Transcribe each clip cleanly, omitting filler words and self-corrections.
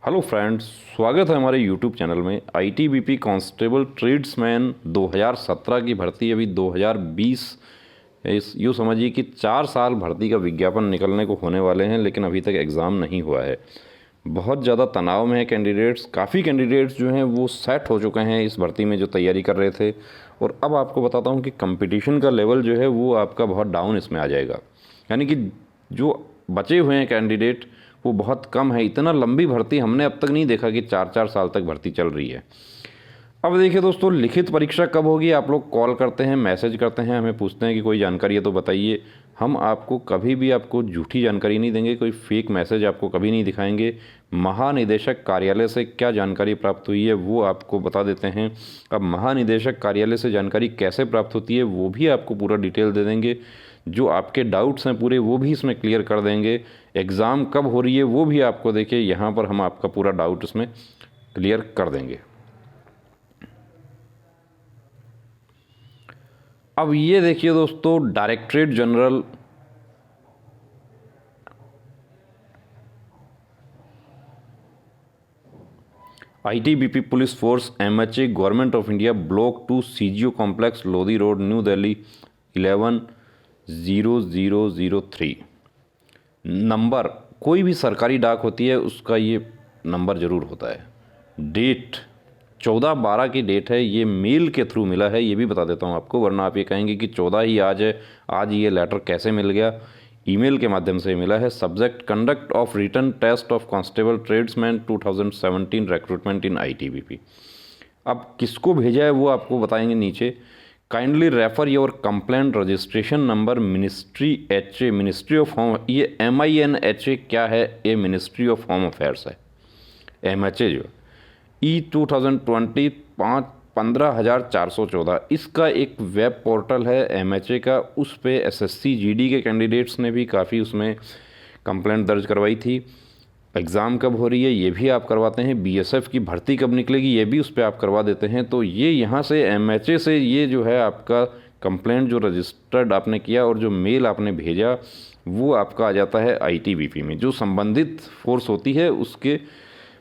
Hello friends, स्वागत है हमारे यूट्यूब चैनल में। आईटीबीपी कांस्टेबल ट्रेड्समैन 2017 की भर्ती अभी 2020 इस यूँ समझिए कि 4 साल भर्ती का विज्ञापन निकलने को होने वाले हैं, लेकिन अभी तक एग्ज़ाम नहीं हुआ है। बहुत ज़्यादा तनाव में है कैंडिडेट्स। काफ़ी कैंडिडेट्स जो हैं वो सेट हो चुके हैं इस भर्ती में जो तैयारी कर रहे थे। और अब आपको बताता हूँ कि कंपटीशन का लेवल जो है वो आपका बहुत डाउन इसमें आ जाएगा। यानी कि जो बचे हुए हैं कैंडिडेट वो बहुत कम है। इतना लंबी भर्ती हमने अब तक नहीं देखा कि 4-4 साल तक भर्ती चल रही है। अब देखिए दोस्तों, लिखित परीक्षा कब होगी? आप लोग कॉल करते हैं, मैसेज करते हैं, हमें पूछते हैं कि कोई जानकारी है तो बताइए। हम आपको कभी भी आपको झूठी जानकारी नहीं देंगे, कोई फेक मैसेज आपको कभी नहीं दिखाएंगे। महानिदेशक कार्यालय से क्या जानकारी प्राप्त हुई है वो आपको बता देते हैं। अब महानिदेशक कार्यालय से जानकारी कैसे प्राप्त होती है वो भी आपको पूरा डिटेल दे देंगे। जो आपके डाउट्स हैं पूरे वो भी इसमें क्लियर कर देंगे। एग्ज़ाम कब हो रही है वो भी आपको देखिए यहाँ पर हम आपका पूरा डाउट इसमें क्लियर कर देंगे। अब ये देखिए दोस्तों, directorate general ITBP police force MHA government of India block 2 CGO complex Lodhi road new Delhi 110003। Number कोई भी सरकारी डाक होती है उसका ये नंबर ज़रूर होता है। डेट 14/12 की डेट है। ये मेल के थ्रू मिला है, ये भी बता देता हूँ आपको, वरना आप ये कहेंगे कि 14 ही आज है, आज ये लेटर कैसे मिल गया? ईमेल के माध्यम से मिला है। Subject conduct of written test of constable tradesman 2017 recruitment in ITBP. अब किसको भेजा है वो आपको बताएंगे नीचे। Kindly refer your complaint registration number ministry HA ministry of home. ये MINHA क्या है? ये मिनिस्ट्री ऑफ होम अफेयर्स है। MHA जो E2020 15,414 इसका एक वेब पोर्टल है MHA का। उस पे SSC GD के कैंडिडेट्स ने भी काफ़ी उसमें कंप्लेंट दर्ज करवाई थी। एग्ज़ाम कब हो रही है ये भी आप करवाते हैं। BSF की भर्ती कब निकलेगी ये भी उस पर आप करवा देते हैं। तो ये यहाँ से MHA से ये जो है आपका कंप्लेंट जो रजिस्टर्ड आपने किया और जो मेल आपने भेजा वो आपका आ जाता है ITBP में। जो संबंधित फोर्स होती है उसके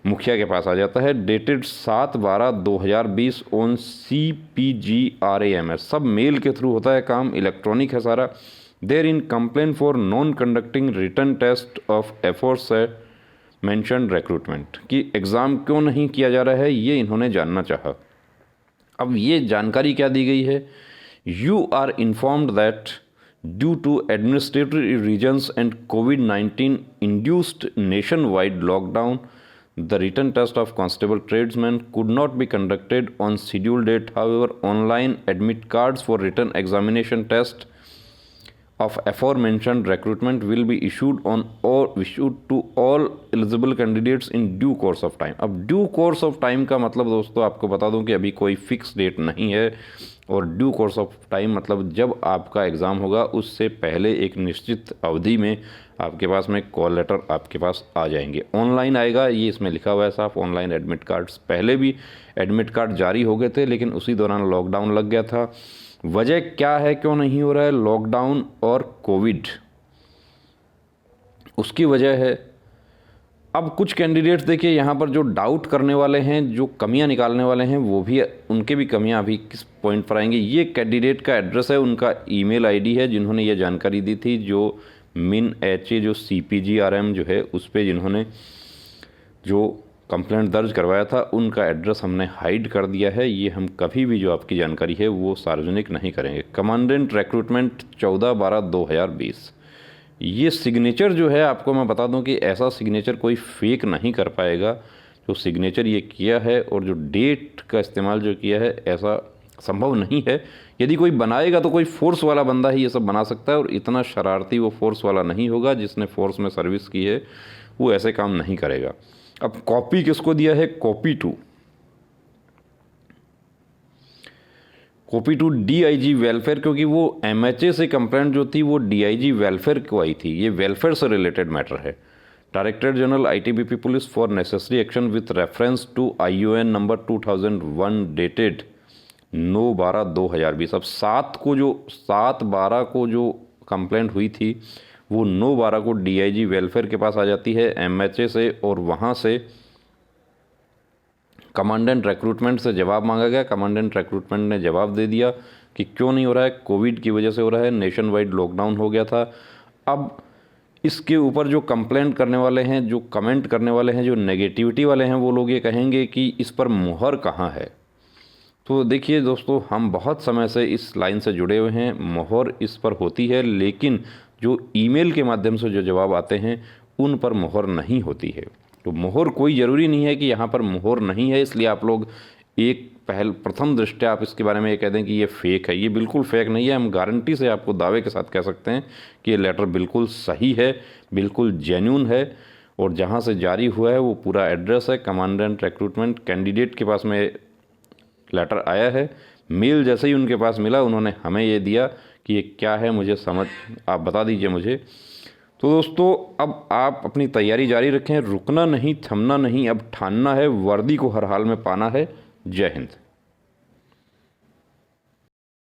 मुखिया के पास आ जाता है। Dated 7/12/2020 on CPGRAMS। सब मेल के थ्रू होता है काम, इलेक्ट्रॉनिक है सारा। There in complaint for non conducting written test of efforts mention recruitment कि एग्ज़ाम क्यों नहीं किया जा रहा है ये इन्होंने जानना चाहा। अब ये जानकारी क्या दी गई है? You are informed that due to administrative reasons and COVID-19 induced nationwide lockdown the written test of constable tradesmen could not be conducted on scheduled date. However, online admit cards for written examination test of aforementioned recruitment will be issued to all eligible candidates in due course of time. अब due course of time का मतलब दोस्तों आपको बता दूं कि अभी कोई फिक्स डेट नहीं है। और ड्यू कोर्स ऑफ टाइम मतलब जब आपका एग्ज़ाम होगा उससे पहले एक निश्चित अवधि में आपके पास में कॉल लेटर आपके पास आ जाएंगे। ऑनलाइन आएगा, ये इसमें लिखा हुआ है साफ। ऑनलाइन एडमिट कार्ड्स, पहले भी एडमिट कार्ड जारी हो गए थे लेकिन उसी दौरान लॉकडाउन लग गया था। वजह क्या है, क्यों नहीं हो रहा है? लॉकडाउन और कोविड, उसकी वजह है। अब कुछ कैंडिडेट्स देखिए यहाँ पर जो डाउट करने वाले हैं, जो कमियां निकालने वाले हैं, वो भी उनके भी कमियां अभी किस पॉइंट पर आएंगे। ये कैंडिडेट का एड्रेस है, उनका ईमेल आईडी है जिन्होंने ये जानकारी दी थी। जो MINHA जो CPGRM जो है उस पर जिन्होंने जो कंप्लेंट दर्ज करवाया था उनका एड्रेस हमने हाइड कर दिया है। ये हम कभी भी जो आपकी जानकारी है वो सार्वजनिक नहीं करेंगे। Commandant recruitment 14/12/2020। ये सिग्नेचर जो है आपको मैं बता दूं कि ऐसा सिग्नेचर कोई फेक नहीं कर पाएगा। जो सिग्नेचर ये किया है और जो डेट का इस्तेमाल जो किया है ऐसा संभव नहीं है। यदि कोई बनाएगा तो कोई फोर्स वाला बंदा ही ये सब बना सकता है और इतना शरारती वो फोर्स वाला नहीं होगा। जिसने फोर्स में सर्विस की है वो ऐसे काम नहीं करेगा। अब कॉपी किसको दिया है? कॉपी टू DIG वेलफेयर, क्योंकि वो MHA से कंप्लेंट जो थी वो DIG वेलफेयर को आई थी। ये वेलफेयर से रिलेटेड मैटर है। Director general ITBP police for necessary action with reference to ION number 2001 dated 9/12/2020। अब 7/12 को जो कंप्लेंट हुई थी वो 9/12 को DIG वेलफेयर के पास आ जाती है MHA से, और वहाँ से कमांडेंट रिक्रूटमेंट से जवाब मांगा गया। कमांडेंट रिक्रूटमेंट ने जवाब दे दिया कि क्यों नहीं हो रहा है, कोविड की वजह से हो रहा है, नेशन वाइड लॉकडाउन हो गया था। अब इसके ऊपर जो कंप्लेंट करने वाले हैं, जो कमेंट करने वाले हैं, जो नेगेटिविटी वाले हैं, वो लोग ये कहेंगे कि इस पर मुहर कहाँ है। तो देखिए दोस्तों, हम बहुत समय से इस लाइन से जुड़े हुए हैं, मुहर इस पर होती है, लेकिन जो ईमेल के माध्यम से जो जवाब आते हैं उन पर मुहर नहीं होती है। तो मुहर कोई ज़रूरी नहीं है कि यहाँ पर मुहर नहीं है इसलिए आप लोग एक प्रथम दृष्टया आप इसके बारे में ये कह दें कि ये फेक है। ये बिल्कुल फेक नहीं है। हम गारंटी से आपको दावे के साथ कह सकते हैं कि ये लेटर बिल्कुल सही है, बिल्कुल जेन्युइन है, और जहाँ से जारी हुआ है वो पूरा एड्रेस है। कमांडेंट रिक्रूटमेंट कैंडिडेट के पास में लेटर आया है। मेल जैसे ही उनके पास मिला उन्होंने हमें ये दिया कि ये क्या है, मुझे समझ आप बता दीजिए मुझे। तो दोस्तों, अब आप अपनी तैयारी जारी रखें, रुकना नहीं, थमना नहीं, अब ठानना है, वर्दी को हर हाल में पाना है। जय हिंद।